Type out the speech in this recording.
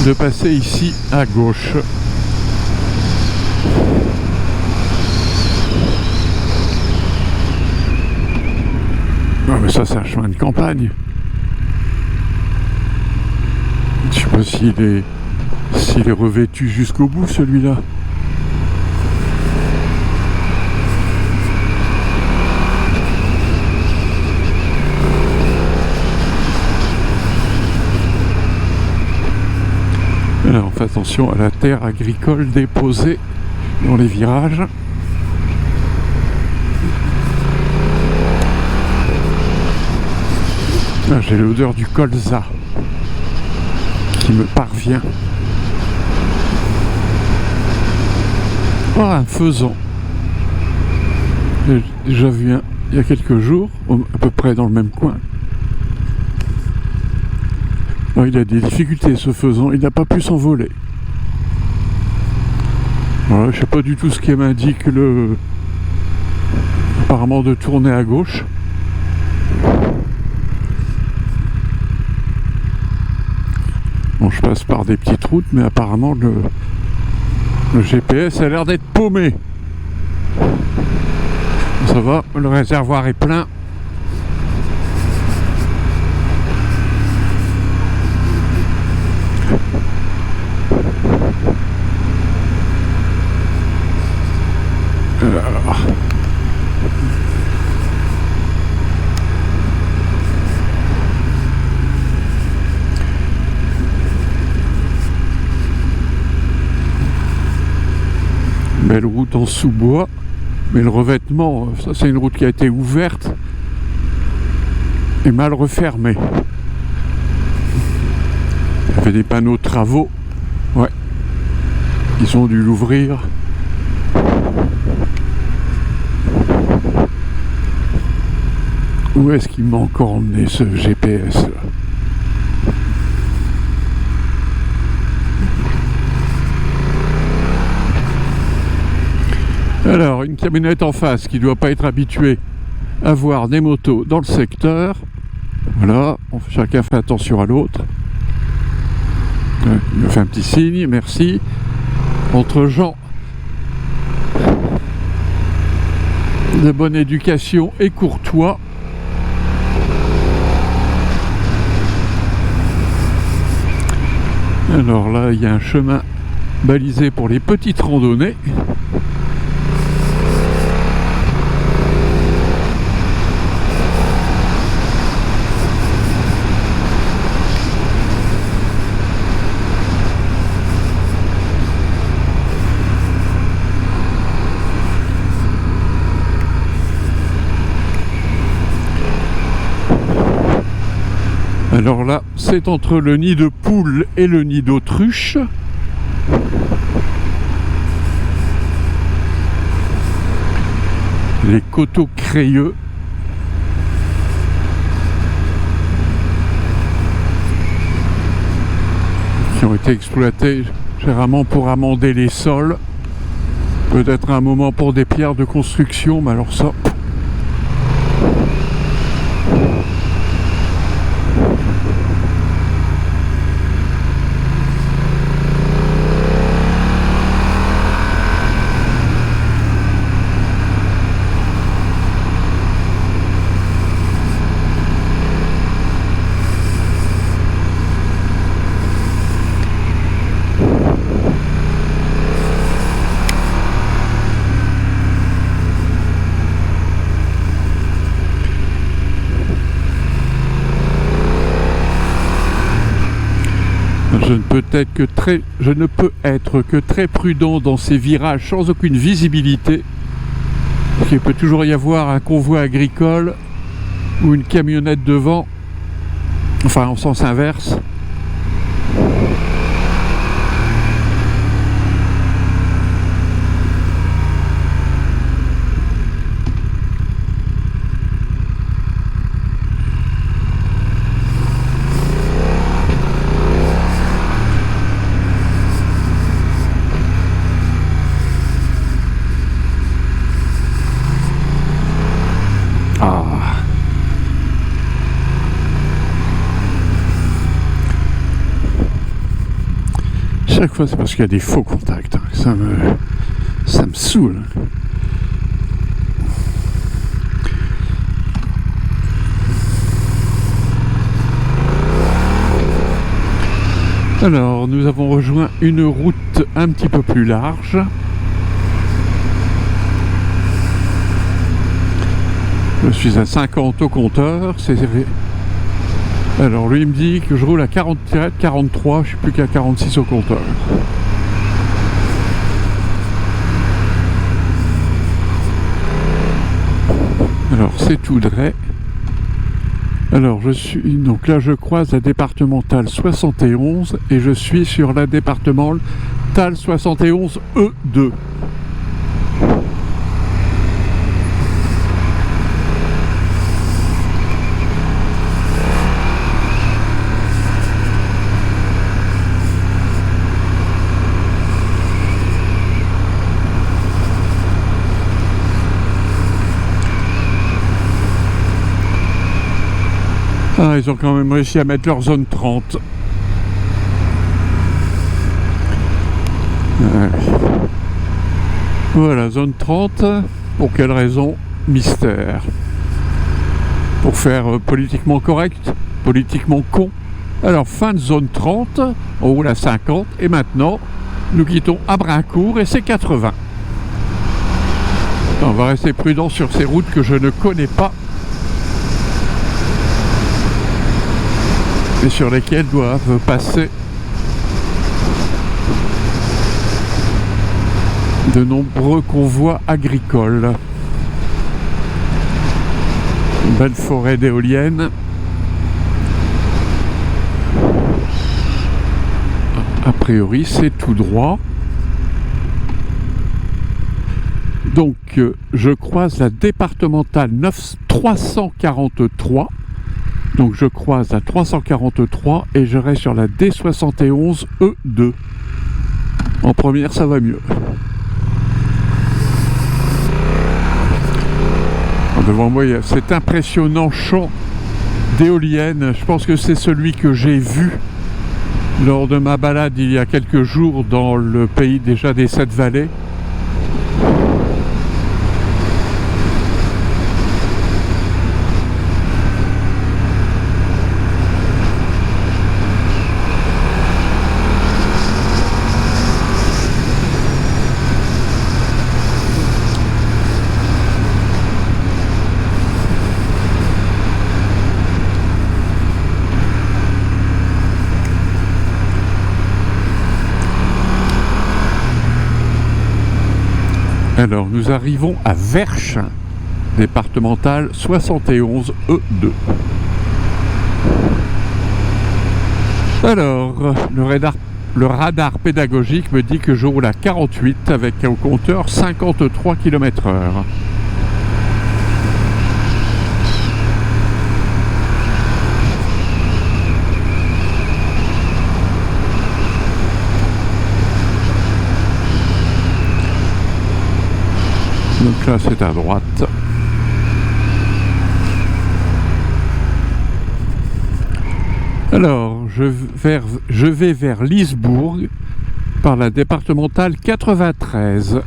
de passer ici à gauche. Ah mais ça c'est un chemin de campagne. Je sais pas s'il est revêtu jusqu'au bout celui-là. Alors on fait attention à la terre agricole déposée dans les virages. Ah, j'ai l'odeur du colza qui me parvient. Oh, un faisan. J'ai déjà vu un il y a quelques jours, à peu près dans le même coin. Oh, il a des difficultés ce faisan, il n'a pas pu s'envoler. Voilà, je sais pas du tout ce qui m'indique apparemment de tourner à gauche. Bon, je passe par des petites routes, mais apparemment le GPS a l'air d'être paumé. Ça va, le réservoir est plein. Alors. Belle route en sous-bois, mais le revêtement, ça c'est une route qui a été ouverte et mal refermée. Il y avait des panneaux de travaux, ouais, ils ont dû l'ouvrir. Où est-ce qu'il m'a encore emmené ce GPS là? Alors, une camionnette en face qui ne doit pas être habituée à voir des motos dans le secteur. Voilà, chacun fait attention à l'autre. Il me fait un petit signe, merci. Entre gens de bonne éducation et courtois. Alors là, il y a un chemin balisé pour les petites randonnées. Alors là, c'est entre le nid de poule et le nid d'autruche. Les coteaux crayeux. Qui ont été exploités généralement pour amender les sols. Peut-être un moment pour des pierres de construction, mais alors ça... Je ne peux être que très prudent dans ces virages sans aucune visibilité. Parce qu'il peut toujours y avoir un convoi agricole ou une camionnette devant, enfin en sens inverse. chaque fois, c'est parce qu'il y a des faux contacts. Hein. Ça me saoule. Alors, nous avons rejoint une route un petit peu plus large. Je suis à 50 au compteur. Alors, lui, il me dit que je roule à 43, je suis plus qu'à 46 au compteur. Alors, c'est tout droit. Alors, donc là, je croise la départementale 71 et je suis sur la départementale 71 E2. Ah, ils ont quand même réussi à mettre leur zone 30. Ouais. Voilà, zone 30. Pour quelle raison? Mystère. Pour faire politiquement correct, politiquement con. Alors, fin de zone 30, on roule à 50, et maintenant, nous quittons Abrincourt et c'est 80. On va rester prudent sur ces routes que je ne connais pas. Et sur lesquels doivent passer de nombreux convois agricoles. Une belle forêt d'éoliennes. A priori, c'est tout droit. Donc, je croise la départementale 343. Donc je croise la 343 et je reste sur la D71 E2. En première, ça va mieux. Devant moi, il y a cet impressionnant champ d'éoliennes. Je pense que c'est celui que j'ai vu lors de ma balade il y a quelques jours dans le pays déjà des 7 vallées. Alors, nous arrivons à Verches, départementale 71 E2. Alors, le radar pédagogique me dit que je roule à 48 avec au compteur 53 km/h. Donc là, c'est à droite. Alors, je vais vers Lisbourg par la départementale 93.